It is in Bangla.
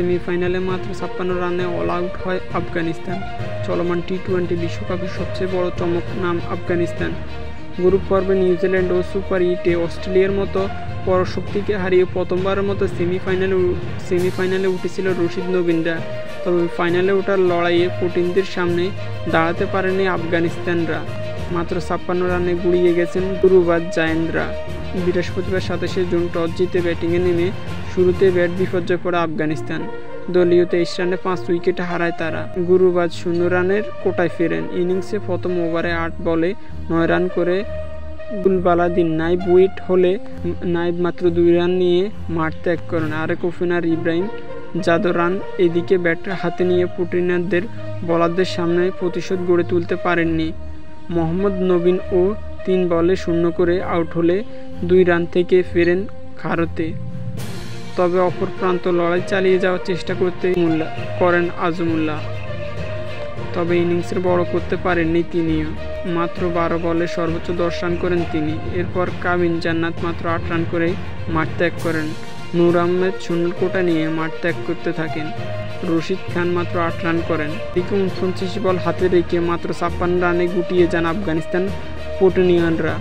সেমিফাইনালে মাত্র 56 রানে অল আউট হয় আফগানিস্তান। চলমান টি-20 বিশ্বকাপের সবচেয়ে বড় চমক নাম আফগানিস্তান। গ্রুপ পর্বে নিউজিল্যান্ড ও সুপার 8-এ অস্ট্রেলিয়ার মতো পরাশক্তিকে হারিয়ে প্রথমবারের মতো সেমিফাইনালে উঠেছিল রশিদ নবীনরা। তবে ফাইনালে ওঠার লড়াইয়ে কঠিনদের সামনে দাঁড়াতে পারেনি আফগানিস্তানরা। মাত্র 56 রানে গুড়িয়ে গেছেন গুরুবাজ জায়েন্টরা। বৃহস্পতিবার 27 জুন টস জিতে ব্যাটিংয়ে নেমে শুরুতে ব্যাট বিপর্যয় পড়ে আফগানিস্তান। দলীয় 23 রানে 5 উইকেট হারায় তারা। গুরুবাজ 0 রানের কোটায় ফেরেন। ইনিংসে প্রথম ওভারে 8 বলে 9 রান করে গুলবালাদিন নাইব উইকেট হলে নাইব মাত্র 2 রান নিয়ে মাঠ ত্যাগ করেন। আরেক ওপেনার ইব্রাহিম জাদো রান এদিকে ব্যাট হাতে নিয়ে পুটিনারদের বোলারদের সামনে প্রতিশোধ গড়ে তুলতে পারেননি। মোহাম্মদ নবীন ও 3 বলে 0 করে আউট হলে 2 রান থেকে ফেরেন খারতে। তবে অপর প্রান্ত লড়াই চালিয়ে যাওয়ার চেষ্টা করেন আজমুল্লাহ। তবে ইনিংসের বড় করতে পারেননি তিনিও। মাত্র 12 বলে সর্বোচ্চ 10 রান করেন তিনি। এরপর কাবিন জান্নাত মাত্র 8 রান করে মাঠ ত্যাগ করেন। নূর আহমেদ 0 কোটা নিয়ে মাঠ ত্যাগ করতে থাকেন। রশিদ খান মাত্র 8 রান করেন। এদিকে 49 বল হাতে রেখে মাত্র 56 রানে গুটিয়ে যান আফগানিস্তান পটিনিয়ানরা।